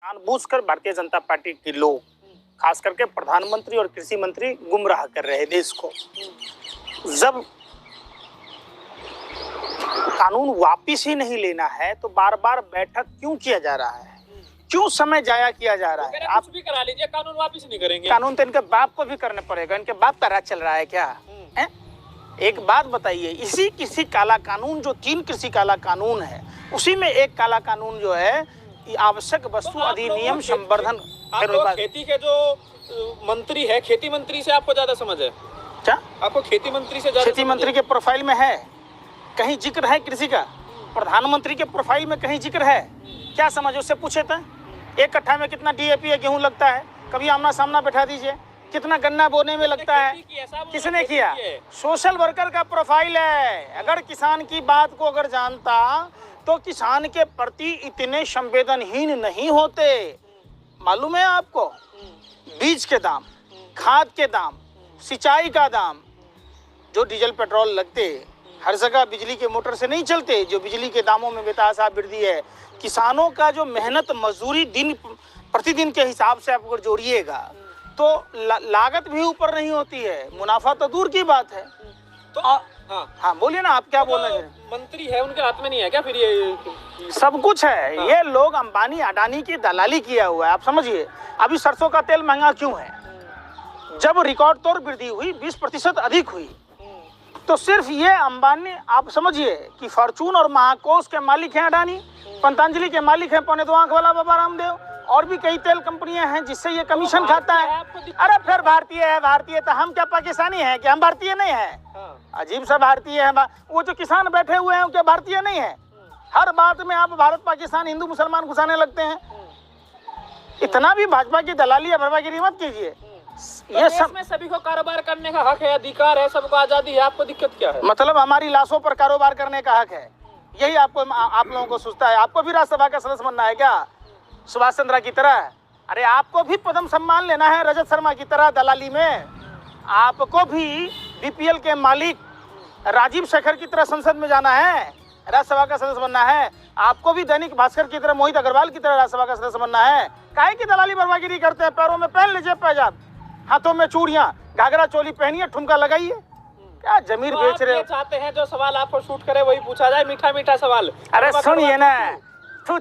जानबूझकर भारतीय जनता पार्टी के लोग, खास करके प्रधानमंत्री और कृषि मंत्री गुमराह कर रहे हैं देश को। जब कानून वापिस ही नहीं लेना है तो बार बार बैठक क्यों किया जा रहा है, क्यों समय जाया किया जा रहा है? आप भी करा लीजिए, कानून वापिस नहीं करेंगे। कानून तो इनके बाप को भी करना पड़ेगा। इनके बाप का राज चल रहा है क्या है? एक बात बताइए, इसी किसी काला कानून जो 3 कृषि काला कानून है, उसी में एक काला कानून जो है आवश्यक वस्तु अधिनियम संवर्धन। खेती के जो मंत्री है, खेती मंत्री से आपको ज्यादा समझ है क्या? आपको खेती मंत्री से ज्यादा? खेती मंत्री के प्रोफाइल में है कहीं जिक्र है कृषि का? प्रधानमंत्री के प्रोफाइल में कहीं जिक्र है? क्या समझ उससे पूछे थे? एक कट्ठा में कितना डीएपी या गेहूं लगता है? कभी आमना सामना बैठा दीजिए। कितना गन्ना बोने में लगता है? किसने किया? सोशल वर्कर का प्रोफाइल है। अगर किसान की बात को अगर जानता तो किसान के प्रति इतने संवेदनहीन नहीं होते। मालूम है आपको? बीज के दाम, खाद के दाम, सिंचाई का दाम, जो डीजल पेट्रोल लगते हर जगह बिजली के मोटर से नहीं चलते, जो बिजली के दामों में बेतहाशा वृद्धि है। किसानों का जो मेहनत मजदूरी दिन प्रतिदिन के हिसाब से आप अगर जोड़िएगा तो लागत भी ऊपर नहीं होती है, मुनाफा तो दूर की बात है। तो हाँ बोलिए ना, आप क्या बोलना चाह रहे हैं? मंत्री है, उनके हाथ में नहीं है क्या फिर ये सब कुछ है? ये लोग अंबानी अडानी की दलाली किया हुआ है। आप समझिए, अभी सरसों का तेल महंगा क्यों है? जब रिकॉर्ड तोड़ वृद्धि हुई, 20% अधिक हुई, तो सिर्फ ये अंबानी, आप समझिए कि फॉर्चून और महाकोश के मालिक हैं अडानी, पतंजलि के मालिक हैं पौने 2 आंख वाला बाबा रामदेव, और भी कई तेल कंपनियां हैं जिससे ये कमीशन खाता है। अरे फिर भारतीय है, भारतीय तो हम क्या पाकिस्तानी हैं कि हम भारतीय नहीं है? अजीब सा भारतीय है। वो जो किसान बैठे हुए हैं क्या भारतीय नहीं है? हर बात में आप भारत पाकिस्तान हिंदू मुसलमान घुसाने लगते हैं। इतना भी भाजपा की दलाली या बर्बागिरी मत कीजिए। ये सब में सभी को कारोबार करने का हक है, अधिकार है, सबको आजादी है। आपको दिक्कत क्या है? मतलब हमारी लाशों पर कारोबार करने का हक है, यही आपको आप लोगों को सोचता है? आपको भी राज्यसभा का सदस्य बनना है क्या सुभाष चंद्रा की तरह? अरे आपको भी पद्म सम्मान लेना है रजत शर्मा की तरह दलाली में? आपको भी बीपीएल के मालिक राजीव शेखर की तरह संसद में जाना है, राज्यसभा का सदस्य बनना है? आपको भी दैनिक भास्कर की तरह, मोहित अग्रवाल की तरह राज्यसभा का सदस्य बनना है? काहे की दलाली बर्बागिरी करते हैं? पैरों में पहन लीजिए पैजाब, हाथों में चूड़ियां, घाघरा चोली पहनिए, ठुमका लगाइए। क्या जमीर बेच रहे हो? चाहते हैं जो सवाल आपको शूट करे वही पूछा जाए, मीठा मीठा सवाल। अरे सुनिए ना, थू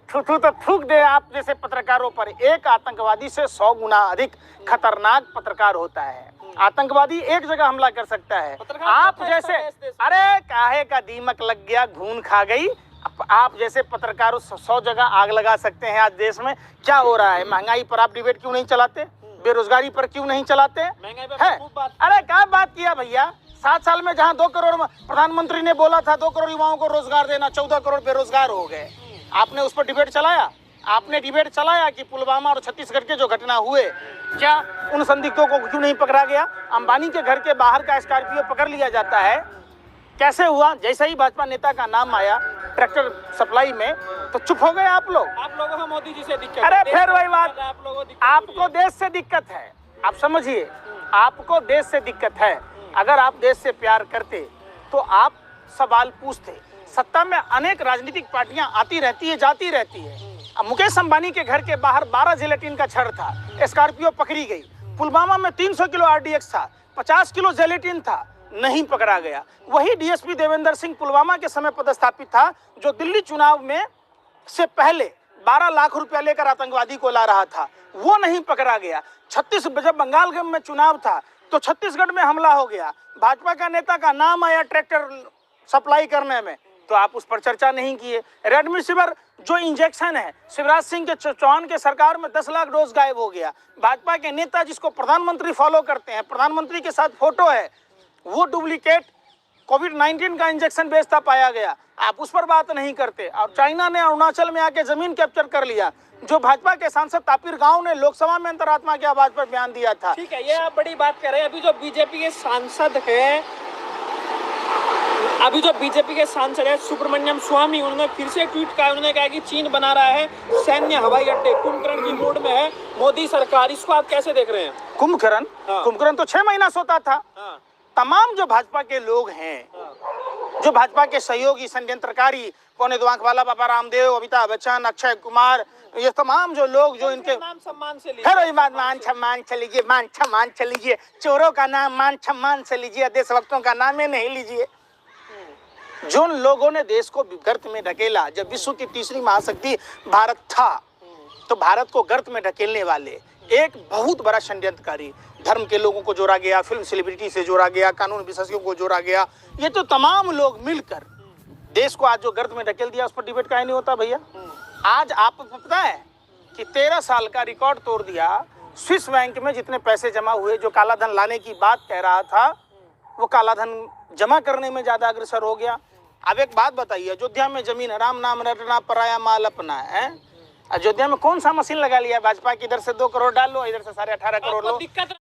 तो थूक दे आप जैसे पत्रकारों पर। एक आतंकवादी से 100 गुना अधिक खतरनाक पत्रकार होता है। आतंकवादी एक जगह हमला कर सकता है, आप जैसे, अरे काहे का दीमक लग गया, घून खा गई। आप जैसे पत्रकारों 100 जगह आग लगा सकते हैं। आज देश में क्या हो रहा है? महंगाई पर आप डिबेट क्यों नहीं चलाते? बेरोजगारी पर क्यों नहीं चलाते हैं? अरे क्या बात किया भैया? 7 साल में जहां 2 करोड़ प्रधानमंत्री ने बोला था 2 करोड़ युवाओं को रोजगार देना, 14 करोड़ बेरोजगार हो गए। आपने उस पर डिबेट चलाया? आपने डिबेट चलाया कि पुलवामा और छत्तीसगढ़ के जो घटना हुए, क्या उन संदिग्धों को क्यों नहीं पकड़ा गया? अंबानी के घर के बाहर का स्कॉर्पियो पकड़ लिया जाता है, कैसे हुआ? जैसे ही भाजपा नेता का नाम आया ट्रैक्टर सप्लाई में, तो चुप हो गए आप लोग। आप लोगों को मोदी जी से दिक्कत? अरे फिर वही बात, आपको देश से दिक्कत है। आप समझिए, आपको देश से दिक्कत है। अगर आप देश से प्यार करते तो आप सवाल पूछते। सत्ता में अनेक राजनीतिक पार्टियां आती रहती है, जाती रहती है। अब मुकेश अंबानी के घर के बाहर 12 जिलेटिन का छड़ था, स्कॉर्पियो पकड़ी गई। पुलवामा में 300 किलो आरडीएक्स था, 50 किलो जिलेटिन था, नहीं पकड़ा गया। वही डीएसपी देवेंद्र सिंह पुलवामा के समय पदस्थापित था, जो दिल्ली चुनाव में से पहले 12 लाख रुपया लेकर आतंकवादी को ला रहा था, वो नहीं पकड़ा गया। जब बंगाल में चुनाव था तो छत्तीसगढ़ में हमला हो गया, भाजपा का नेता का नाम आया ट्रैक्टर सप्लाई करने में, तो आप उस पर चर्चा नहीं किए। रेमडेसिविर जो इंजेक्शन है, शिवराज सिंह के चौहान के सरकार में 10 लाख डोज गायब हो गया। भाजपा के नेता जिसको प्रधानमंत्री फॉलो करते हैं, प्रधानमंत्री के साथ फोटो है, वो डुप्लीकेट कोविड-19 का इंजेक्शन बेचता पाया गया। आप उस पर बात नहीं करते। और चाइना ने अरुणाचल में आके जमीन कैप्चर कर लिया। जो भाजपा के सांसद तापिर गांव ने लोकसभा में अंतरात्मा की आवाज पर बयान दिया था। ठीक है, ये आप बड़ी बात कर रहे हैं। अभी जो बीजेपी के सांसद है सुब्रमण्यम स्वामी, उन्होंने फिर से ट्वीट किया। उन्होंने कहा कि चीन बना रहा है सैन्य हवाई अड्डे, कुंभकर्ण की मूड में है मोदी सरकार। इसको आप कैसे देख रहे हैं? कुंभकर्ण तो 6 महीना सोता था। तमाम जो भाजपा के लोग हैं जो भाजपा के सहयोगी षड्यंत्रकारी पौने दो आंख वाला बाबा रामदेव, अमिताभ बच्चन, अक्षय कुमार, ये तमाम जो लोग जो इनके नाम सम्मान से लीजिए। खैर बात मान सम्मान से लीजिए, मान सम्मान से लीजिए, चोरों का नाम मान सम्मान से लीजिए, देशभक्तों का नाम ही नहीं लीजिए। जिन लोगों ने देश को गर्त में ढकेला, जब विश्व की तीसरी महाशक्ति भारत था, तो भारत को गर्त में ढकेलने वाले एक बहुत बड़ा षड्यंत्रकारी, धर्म के लोगों को जोड़ा गया, फिल्म सेलिब्रिटी से जोड़ा गया, कानून विशेषज्ञों को जोड़ा गया, ये तो तमाम लोग मिलकर देश को आज जो गर्त में ढकेल दिया, उस पर डिबेट काहे नहीं होता भैया। आज आपको पता है कि 13 साल का रिकॉर्ड तोड़ दिया, स्विस बैंक में जितने पैसे जमा हुए, जो काला धन लाने की बात कह रहा था, वो काला धन जमा करने में ज्यादा अग्रसर हो गया। अब एक बात बताइए, अयोध्या में जमीन राम नाम रटना पराया माल अपना है, अयोध्या में कौन सा मशीन लगा लिया भाजपा की, इधर से 2 करोड़ डाल लो, इधर से 18.5 करोड़ लो। दिक्कत